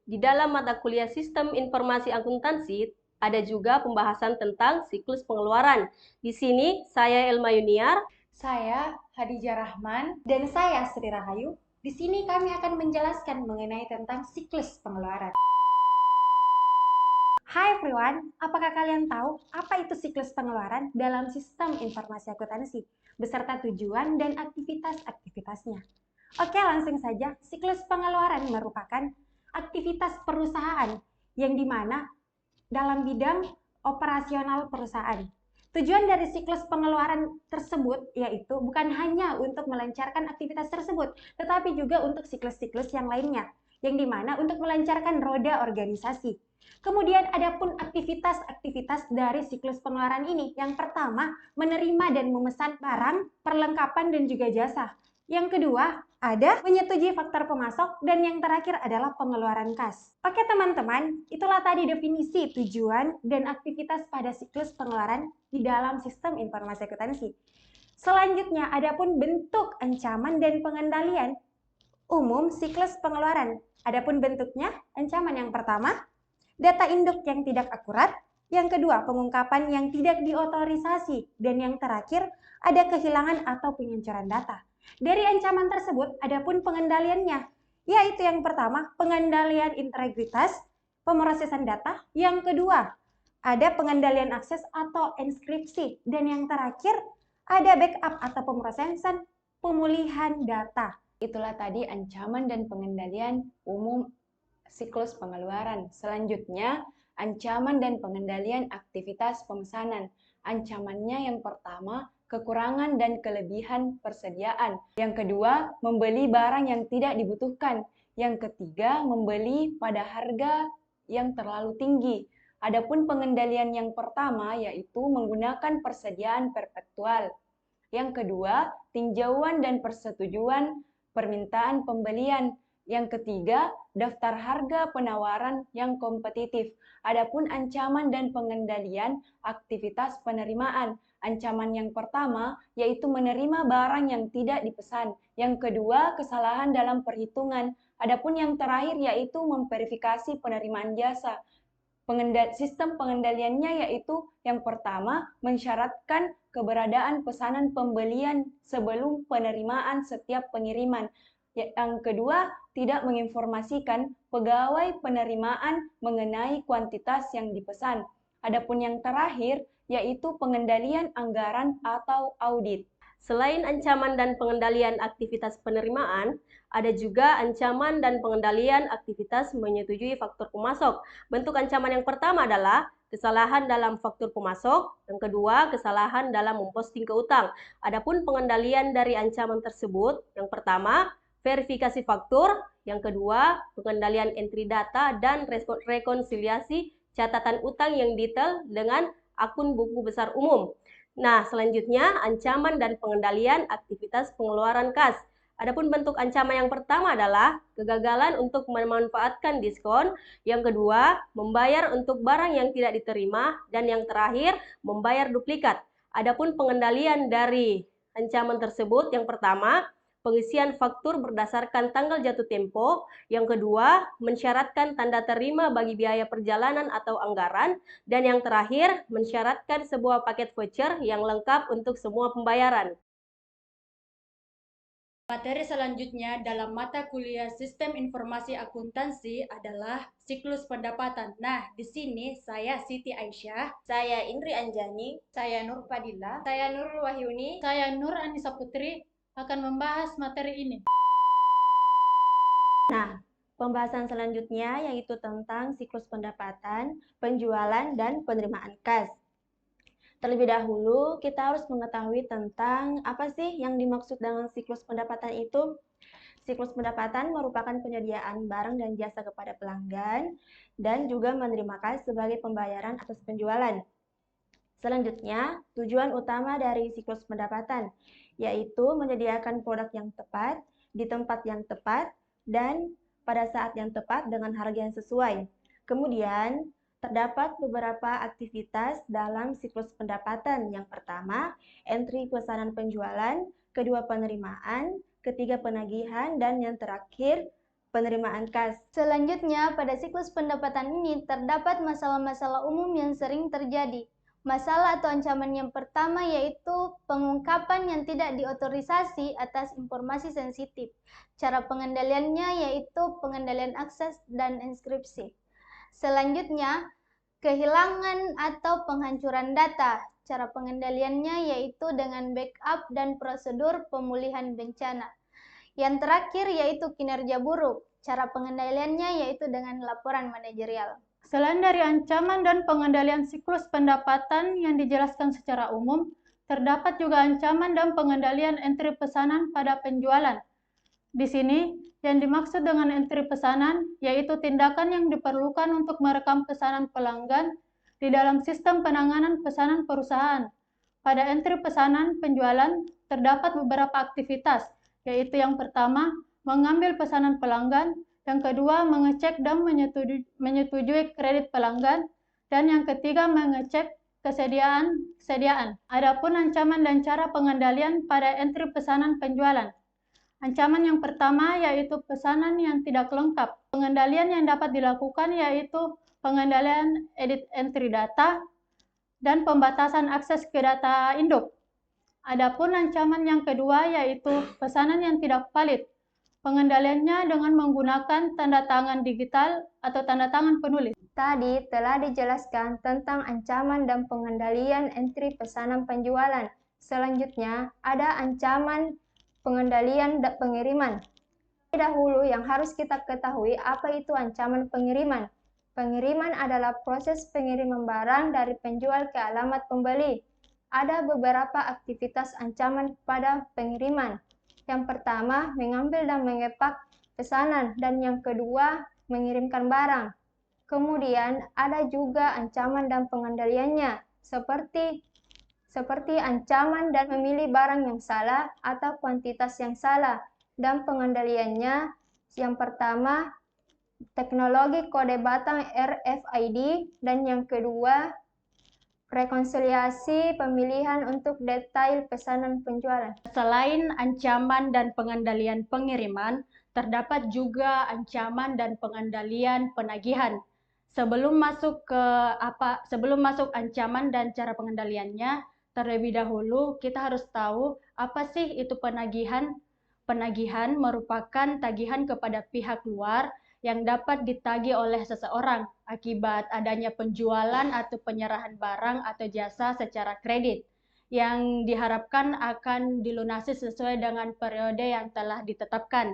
Di dalam mata kuliah Sistem Informasi Akuntansi, ada juga pembahasan tentang siklus pengeluaran. Di sini, saya Elma Yuniar. Saya Hadijah Rahman dan saya Sri Rahayu. Di sini kami akan menjelaskan mengenai tentang siklus pengeluaran. Hai everyone, apakah kalian tahu apa itu siklus pengeluaran dalam sistem informasi akuntansi beserta tujuan dan aktivitas-aktivitasnya? Oke, langsung saja. Siklus pengeluaran merupakan aktivitas perusahaan yang dimana dalam bidang operasional perusahaan. Tujuan dari siklus pengeluaran tersebut yaitu bukan hanya untuk melancarkan aktivitas tersebut, tetapi juga untuk siklus-siklus yang lainnya, yang dimana untuk melancarkan roda organisasi. Kemudian ada pun aktivitas-aktivitas dari siklus pengeluaran ini. Yang pertama, menerima dan memesan barang, perlengkapan dan juga jasa. Yang kedua, ada menyetujui faktor pemasok, dan yang terakhir adalah pengeluaran kas. Oke teman-teman, itulah tadi definisi tujuan dan aktivitas pada siklus pengeluaran di dalam sistem informasi akuntansi. Selanjutnya, ada pun bentuk ancaman dan pengendalian umum siklus pengeluaran. Adapun bentuknya, ancaman yang pertama, data induk yang tidak akurat, yang kedua, pengungkapan yang tidak diotorisasi, dan yang terakhir, ada kehilangan atau penyancuran data. Dari ancaman tersebut, ada pun pengendaliannya, yaitu yang pertama, pengendalian integritas, pemrosesan data, yang kedua, ada pengendalian akses atau enskripsi, dan yang terakhir, ada backup atau pemrosesan pemulihan data. Itulah tadi ancaman dan pengendalian umum siklus pengeluaran. Selanjutnya, ancaman dan pengendalian aktivitas pemesanan. Ancamannya yang pertama, kekurangan dan kelebihan persediaan. Yang kedua, membeli barang yang tidak dibutuhkan. Yang ketiga, membeli pada harga yang terlalu tinggi. Adapun pengendalian yang pertama yaitu menggunakan persediaan perpetual. Yang kedua, tinjauan dan persetujuan permintaan pembelian. Yang ketiga, daftar harga penawaran yang kompetitif. Adapun ancaman dan pengendalian aktivitas penerimaan. Ancaman yang pertama yaitu menerima barang yang tidak dipesan. Yang kedua, kesalahan dalam perhitungan. Adapun yang terakhir yaitu memverifikasi penerimaan jasa. Sistem pengendaliannya yaitu yang pertama, mensyaratkan keberadaan pesanan pembelian sebelum penerimaan setiap pengiriman. Yang kedua, tidak menginformasikan pegawai penerimaan mengenai kuantitas yang dipesan. Adapun yang terakhir, yaitu pengendalian anggaran atau audit. Selain ancaman dan pengendalian aktivitas penerimaan, ada juga ancaman dan pengendalian aktivitas menyetujui faktur pemasok. Bentuk ancaman yang pertama adalah kesalahan dalam faktur pemasok, yang kedua kesalahan dalam memposting ke utang. Adapun pengendalian dari ancaman tersebut, yang pertama verifikasi faktur, yang kedua pengendalian entry data dan rekonsiliasi catatan utang yang detail dengan akun buku besar umum. Nah, selanjutnya ancaman dan pengendalian aktivitas pengeluaran kas. Adapun bentuk ancaman yang pertama adalah kegagalan untuk memanfaatkan diskon, yang kedua membayar untuk barang yang tidak diterima, dan yang terakhir membayar duplikat. Adapun pengendalian dari ancaman tersebut, yang pertama pengisian faktur berdasarkan tanggal jatuh tempo, yang kedua mensyaratkan tanda terima bagi biaya perjalanan atau anggaran, dan yang terakhir mensyaratkan sebuah paket voucher yang lengkap untuk semua pembayaran. Materi selanjutnya dalam mata kuliah Sistem Informasi Akuntansi adalah siklus pendapatan. Nah, di sini saya Siti Aisyah, Saya Indri Anjani, saya Nur Fadila, Saya Nurul Wahyuni, saya Nur Anissa Putri akan membahas materi ini. Nah, pembahasan selanjutnya yaitu tentang siklus pendapatan, penjualan, dan penerimaan kas. Terlebih dahulu, kita harus mengetahui tentang apa sih yang dimaksud dengan siklus pendapatan itu. Siklus pendapatan merupakan penyediaan barang dan jasa kepada pelanggan dan juga menerima kas sebagai pembayaran atas penjualan. Selanjutnya, tujuan utama dari siklus pendapatan yaitu menyediakan produk yang tepat, di tempat yang tepat, dan pada saat yang tepat dengan harga yang sesuai. Kemudian, terdapat beberapa aktivitas dalam siklus pendapatan. Yang pertama, entry pesanan penjualan, kedua penerimaan, ketiga penagihan, dan yang terakhir penerimaan kas. Selanjutnya, pada siklus pendapatan ini terdapat masalah-masalah umum yang sering terjadi. Masalah atau ancaman yang pertama yaitu pengungkapan yang tidak diotorisasi atas informasi sensitif. Cara pengendaliannya yaitu pengendalian akses dan enkripsi. Selanjutnya, kehilangan atau penghancuran data. Cara pengendaliannya yaitu dengan backup dan prosedur pemulihan bencana. Yang terakhir yaitu kinerja buruk. Cara pengendaliannya yaitu dengan laporan manajerial. Selain dari ancaman dan pengendalian siklus pendapatan yang dijelaskan secara umum, terdapat juga ancaman dan pengendalian entry pesanan pada penjualan. Di sini, yang dimaksud dengan entry pesanan yaitu tindakan yang diperlukan untuk merekam pesanan pelanggan di dalam sistem penanganan pesanan perusahaan. Pada entry pesanan penjualan, terdapat beberapa aktivitas, yaitu yang pertama, mengambil pesanan pelanggan, yang kedua, mengecek dan menyetujui kredit pelanggan, dan yang ketiga, mengecek kesediaan. Adapun ancaman dan cara pengendalian pada entry pesanan penjualan. Ancaman yang pertama yaitu pesanan yang tidak lengkap. Pengendalian yang dapat dilakukan yaitu pengendalian edit entry data dan pembatasan akses ke data induk. Adapun ancaman yang kedua yaitu pesanan yang tidak valid. Pengendaliannya dengan menggunakan tanda tangan digital atau tanda tangan penulis. Tadi telah dijelaskan tentang ancaman dan pengendalian entry pesanan penjualan. Selanjutnya, ada ancaman pengendalian pengiriman. Dahulu yang harus kita ketahui apa itu ancaman pengiriman. Pengiriman adalah proses pengiriman barang dari penjual ke alamat pembeli. Ada beberapa aktivitas ancaman pada pengiriman. Yang pertama, mengambil dan mengepak pesanan, dan yang kedua, mengirimkan barang. Kemudian, ada juga ancaman dan pengendaliannya, seperti ancaman dan memilih barang yang salah atau kuantitas yang salah. Dan pengendaliannya, yang pertama, teknologi kode batang RFID, dan yang kedua, rekonsiliasi pemilihan untuk detail pesanan penjualan. Selain ancaman dan pengendalian pengiriman, terdapat juga ancaman dan pengendalian penagihan. Sebelum masuk ancaman dan cara pengendaliannya, terlebih dahulu kita harus tahu apa sih itu penagihan. Penagihan merupakan tagihan kepada pihak luar yang dapat ditagih oleh seseorang akibat adanya penjualan atau penyerahan barang atau jasa secara kredit yang diharapkan akan dilunasi sesuai dengan periode yang telah ditetapkan.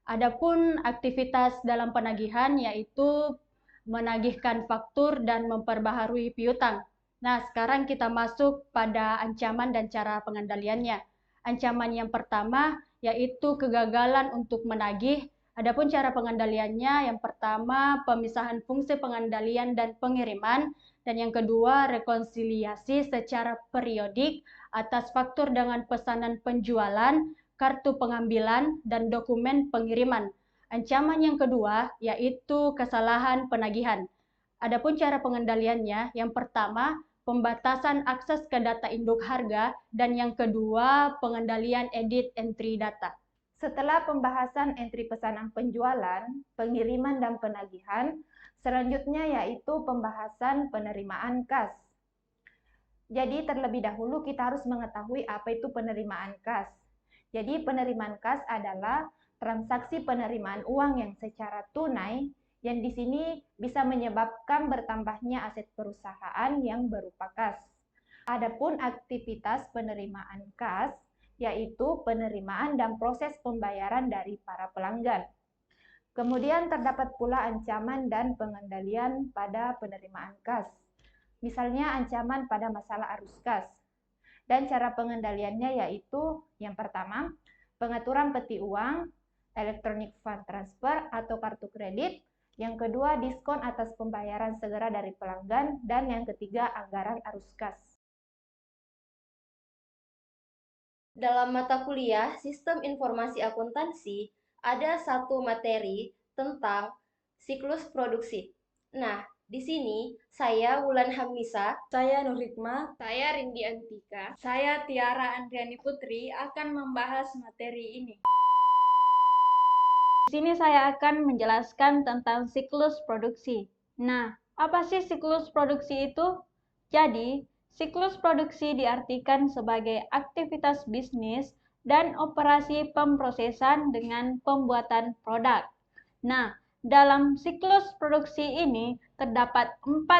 Adapun aktivitas dalam penagihan yaitu menagihkan faktur dan memperbaharui piutang. Nah, sekarang kita masuk pada ancaman dan cara pengendaliannya. Ancaman yang pertama yaitu kegagalan untuk menagih. Adapun cara pengendaliannya, yang pertama pemisahan fungsi pengendalian dan pengiriman, dan yang kedua rekonsiliasi secara periodik atas faktur dengan pesanan penjualan, kartu pengambilan, dan dokumen pengiriman. Ancaman yang kedua yaitu kesalahan penagihan. Adapun cara pengendaliannya, yang pertama pembatasan akses ke data induk harga, dan yang kedua pengendalian edit entry data. Setelah pembahasan entry pesanan penjualan, pengiriman, dan penagihan, selanjutnya yaitu pembahasan penerimaan kas. Jadi terlebih dahulu kita harus mengetahui apa itu penerimaan kas. Jadi penerimaan kas adalah transaksi penerimaan uang yang secara tunai yang di sini bisa menyebabkan bertambahnya aset perusahaan yang berupa kas. Adapun aktivitas penerimaan kas yaitu penerimaan dan proses pembayaran dari para pelanggan. Kemudian terdapat pula ancaman dan pengendalian pada penerimaan kas. Misalnya ancaman pada masalah arus kas. Dan cara pengendaliannya yaitu yang pertama, pengaturan peti uang, electronic fund transfer atau kartu kredit. Yang kedua, diskon atas pembayaran segera dari pelanggan. Dan yang ketiga, anggaran arus kas. Dalam mata kuliah Sistem Informasi Akuntansi, ada satu materi tentang siklus produksi. Nah, di sini saya Wulan Hamisa, Saya Nur Hikmah, Saya Rindi Antika. saya Tiara Andriani Putri akan membahas materi ini. Di sini saya akan menjelaskan tentang siklus produksi. Nah, apa sih siklus produksi itu? Jadi, siklus produksi diartikan sebagai aktivitas bisnis dan operasi pemrosesan dengan pembuatan produk. Nah, dalam siklus produksi ini terdapat 4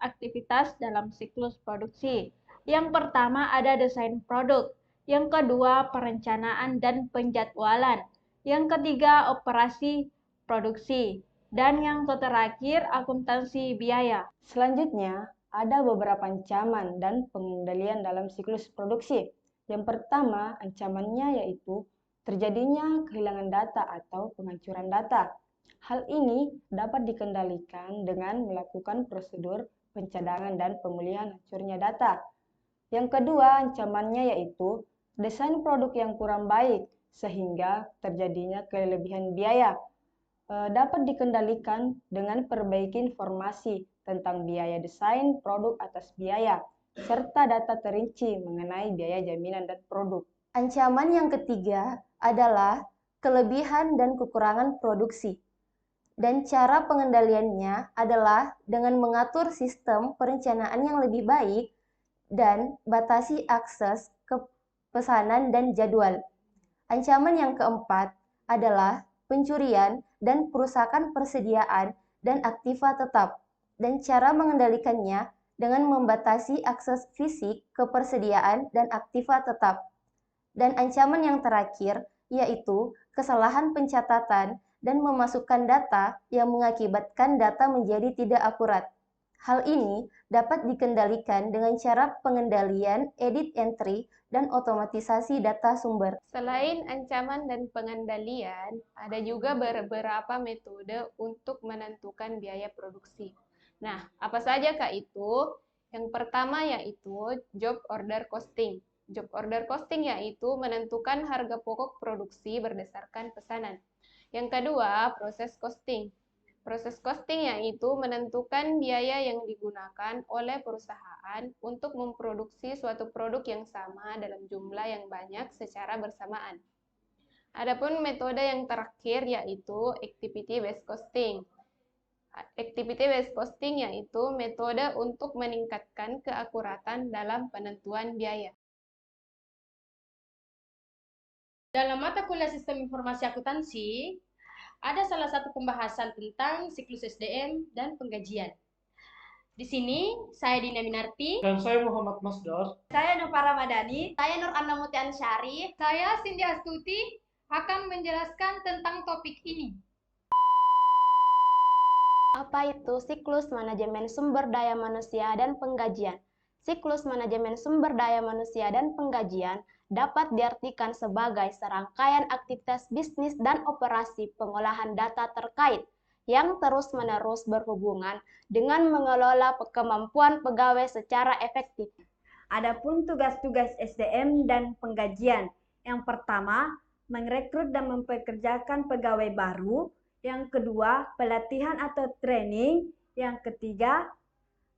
aktivitas dalam siklus produksi. Yang pertama ada desain produk, yang kedua perencanaan dan penjadwalan, yang ketiga operasi produksi, dan yang terakhir akuntansi biaya. Selanjutnya, ada beberapa ancaman dan pengendalian dalam siklus produksi. Yang pertama, ancamannya yaitu terjadinya kehilangan data atau penghancuran data. Hal ini dapat dikendalikan dengan melakukan prosedur pencadangan dan pemulihan hancurnya data. Yang kedua, ancamannya yaitu desain produk yang kurang baik, sehingga terjadinya kelebihan biaya. Dapat dikendalikan dengan perbaiki informasi tentang biaya desain produk atas biaya, serta data terinci mengenai biaya jaminan dan produk. Ancaman yang ketiga adalah kelebihan dan kekurangan produksi. Dan cara pengendaliannya adalah dengan mengatur sistem perencanaan yang lebih baik dan batasi akses ke pesanan dan jadwal. Ancaman yang keempat adalah pencurian dan perusakan persediaan dan aktiva tetap, dan cara mengendalikannya dengan membatasi akses fisik ke persediaan dan aktiva tetap. Dan ancaman yang terakhir yaitu kesalahan pencatatan dan memasukkan data yang mengakibatkan data menjadi tidak akurat. Hal ini dapat dikendalikan dengan cara pengendalian edit entry dan otomatisasi data sumber. Selain ancaman dan pengendalian, ada juga beberapa metode untuk menentukan biaya produksi. Nah, apa saja Kak itu? Yang pertama yaitu job order costing. Job order costing yaitu menentukan harga pokok produksi berdasarkan pesanan. Yang kedua, proses costing. Proses costing yaitu menentukan biaya yang digunakan oleh perusahaan untuk memproduksi suatu produk yang sama dalam jumlah yang banyak secara bersamaan. Adapun metode yang terakhir yaitu activity based costing. Activity based costing yaitu metode untuk meningkatkan keakuratan dalam penentuan biaya. Dalam mata kuliah Sistem Informasi Akuntansi, ada salah satu pembahasan tentang siklus SDM dan penggajian. Di sini, saya Dina Minarti. Dan saya Muhammad Masdar. Saya Nova Ramadhani. Saya Nur Anna Mutian Syari. Saya Cindy Astuti akan menjelaskan tentang topik ini. Apa itu siklus manajemen sumber daya manusia dan penggajian? Siklus manajemen sumber daya manusia dan penggajian dapat diartikan sebagai serangkaian aktivitas bisnis dan operasi pengolahan data terkait yang terus-menerus berhubungan dengan mengelola kemampuan pegawai secara efektif. Adapun tugas-tugas SDM dan penggajian, yang pertama, merekrut dan mempekerjakan pegawai baru, yang kedua, pelatihan atau training, yang ketiga,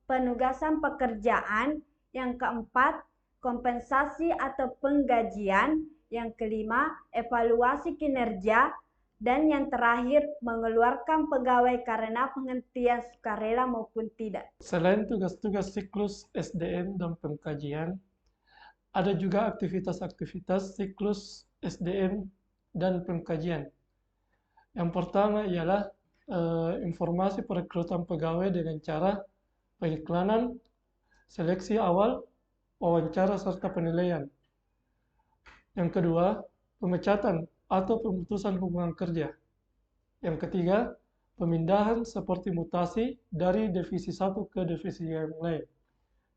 penugasan pekerjaan, yang keempat, kompensasi atau penggajian, yang kelima, evaluasi kinerja, dan yang terakhir, mengeluarkan pegawai karena penghentian sukarela maupun tidak. Selain tugas-tugas siklus SDM dan pengkajian, ada juga aktivitas-aktivitas siklus SDM dan pengkajian. Yang pertama ialah informasi perekrutan pegawai dengan cara pengiklanan, seleksi awal, wawancara serta penilaian. Yang kedua, pemecatan atau pemutusan hubungan kerja. Yang ketiga, pemindahan seperti mutasi dari divisi satu ke divisi yang lain.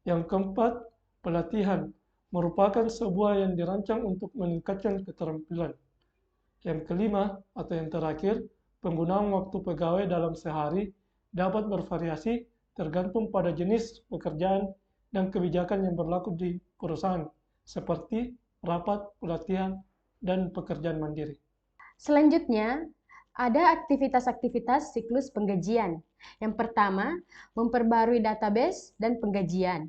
Yang keempat, pelatihan merupakan sebuah yang dirancang untuk meningkatkan keterampilan. Yang kelima atau yang terakhir, penggunaan waktu pegawai dalam sehari dapat bervariasi tergantung pada jenis pekerjaan dan kebijakan yang berlaku di perusahaan, seperti rapat, pelatihan, dan pekerjaan mandiri. Selanjutnya, ada aktivitas-aktivitas siklus penggajian. Yang pertama, memperbarui database dan penggajian.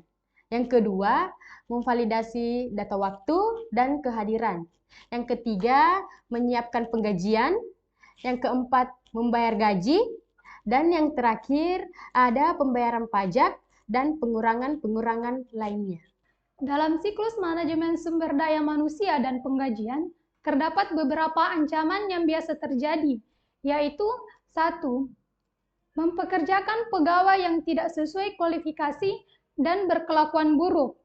Yang kedua, memvalidasi data waktu dan kehadiran. Yang ketiga, menyiapkan penggajian. Yang keempat, membayar gaji. Dan yang terakhir, ada pembayaran pajak dan pengurangan-pengurangan lainnya. Dalam siklus manajemen sumber daya manusia dan penggajian, terdapat beberapa ancaman yang biasa terjadi, yaitu 1. Mempekerjakan pegawai yang tidak sesuai kualifikasi dan berkelakuan buruk.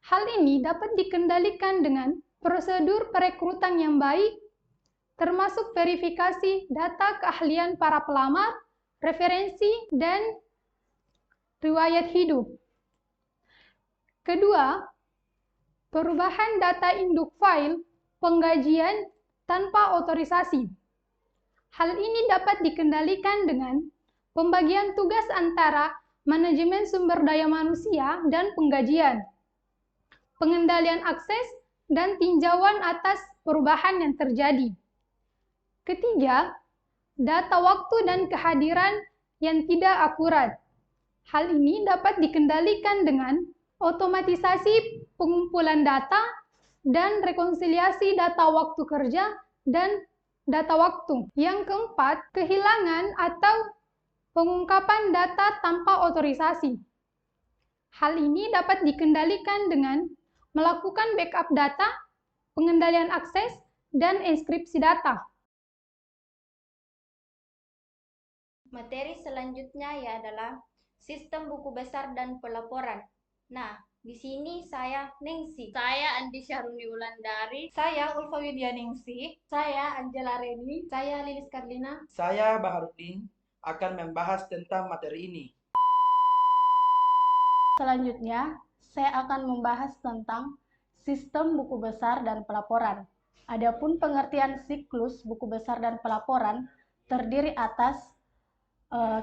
Hal ini dapat dikendalikan dengan prosedur perekrutan yang baik, termasuk verifikasi data keahlian para pelamar, referensi, dan riwayat hidup. Kedua, perubahan data induk file penggajian tanpa otorisasi. Hal ini dapat dikendalikan dengan pembagian tugas antara manajemen sumber daya manusia dan penggajian, pengendalian akses, dan tinjauan atas perubahan yang terjadi. Ketiga, data waktu dan kehadiran yang tidak akurat. Hal ini dapat dikendalikan dengan otomatisasi pengumpulan data dan rekonsiliasi data waktu kerja dan data waktu. Yang keempat, kehilangan atau pengungkapan data tanpa otorisasi. Hal ini dapat dikendalikan dengan melakukan backup data, pengendalian akses, dan enkripsi data. Materi selanjutnya adalah sistem buku besar dan pelaporan. Nah, di sini saya Ningsi. Saya Andi Syahruni Wulandari. Saya Ulfa Widyaningsih. Saya Angela Reni. Saya Lilis Karlina. Saya Baharudin akan membahas tentang materi ini. Selanjutnya, saya akan membahas tentang sistem buku besar dan pelaporan. Adapun pengertian siklus buku besar dan pelaporan terdiri atas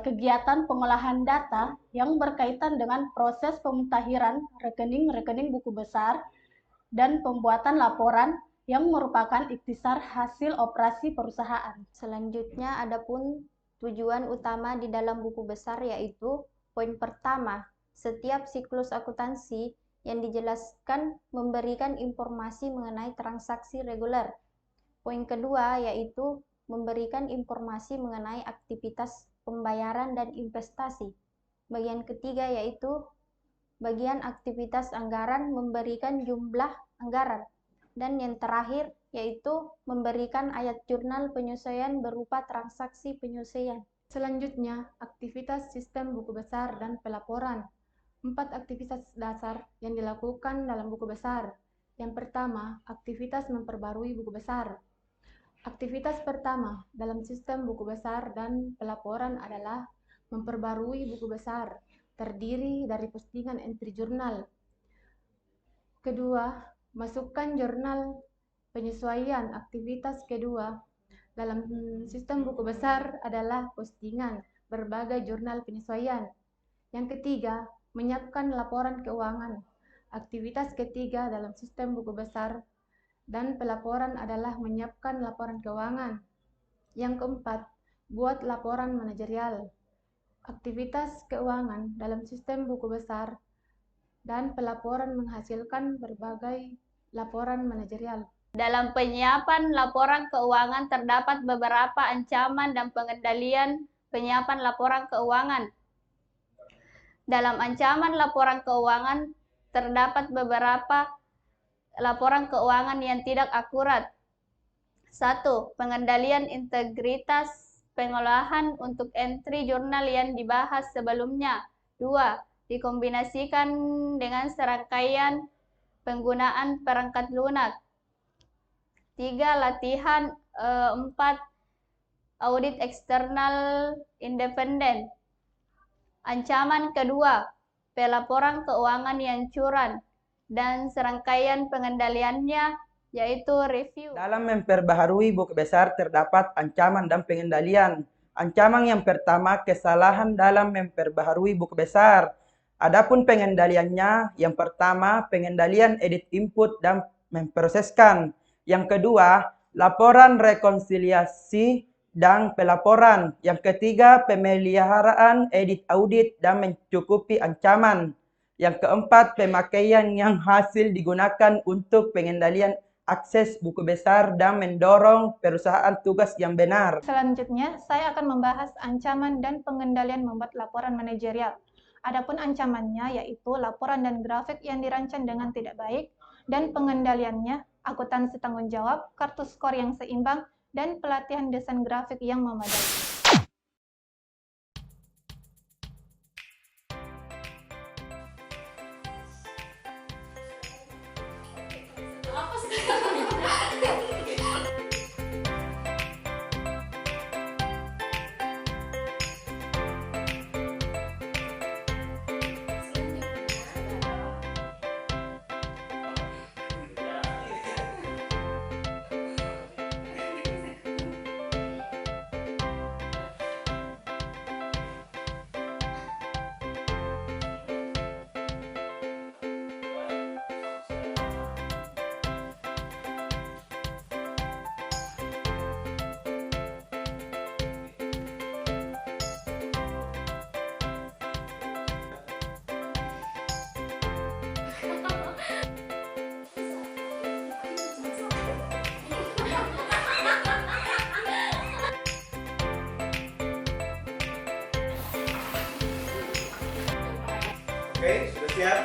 kegiatan pengolahan data yang berkaitan dengan proses pemutahiran rekening-rekening buku besar dan pembuatan laporan yang merupakan ikhtisar hasil operasi perusahaan. Selanjutnya, adapun tujuan utama di dalam buku besar yaitu poin pertama, setiap siklus akuntansi yang dijelaskan memberikan informasi mengenai transaksi reguler. Poin kedua yaitu memberikan informasi mengenai aktivitas pembayaran dan investasi. Bagian ketiga yaitu bagian aktivitas anggaran memberikan jumlah anggaran. Dan yang terakhir yaitu memberikan ayat jurnal penyesuaian berupa transaksi penyesuaian. Selanjutnya, aktivitas sistem buku besar dan pelaporan. 4 aktivitas dasar yang dilakukan dalam buku besar. Yang pertama, aktivitas memperbarui buku besar. Aktivitas pertama dalam sistem buku besar dan pelaporan adalah memperbarui buku besar, terdiri dari postingan entry jurnal. Kedua, masukkan jurnal penyesuaian. Aktivitas kedua dalam sistem buku besar adalah postingan berbagai jurnal penyesuaian. Yang ketiga, menyiapkan laporan keuangan. Aktivitas ketiga dalam sistem buku besar dan pelaporan adalah menyiapkan laporan keuangan. Yang keempat, buat laporan manajerial. Aktivitas keuangan dalam sistem buku besar dan pelaporan menghasilkan berbagai laporan manajerial. Dalam penyiapan laporan keuangan terdapat beberapa ancaman dan pengendalian penyiapan laporan keuangan. Dalam ancaman laporan keuangan terdapat beberapa laporan keuangan yang tidak akurat. 1. Pengendalian integritas pengolahan untuk entry jurnal yang dibahas sebelumnya. 2. Dikombinasikan dengan serangkaian penggunaan perangkat lunak. 3. Latihan. 4. Audit eksternal independen. Ancaman kedua, pelaporan keuangan yang curang dan serangkaian pengendaliannya yaitu review. Dalam memperbaharui buku besar terdapat ancaman dan pengendalian. Ancaman yang pertama, kesalahan dalam memperbaharui buku besar. Adapun pengendaliannya, yang pertama, pengendalian edit input dan memproseskan. Yang kedua, laporan rekonsiliasi dan pelaporan. Yang ketiga, pemeliharaan edit audit dan mencukupi ancaman. Yang keempat, pemakaian yang hasil digunakan untuk pengendalian akses buku besar dan mendorong perusahaan tugas yang benar. Selanjutnya, saya akan membahas ancaman dan pengendalian membuat laporan manajerial. Adapun ancamannya yaitu laporan dan grafik yang dirancang dengan tidak baik, dan pengendaliannya akuntansi tanggung jawab, kartu skor yang seimbang, dan pelatihan desain grafik yang memadai. Oke, sudah siap?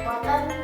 Kekuatan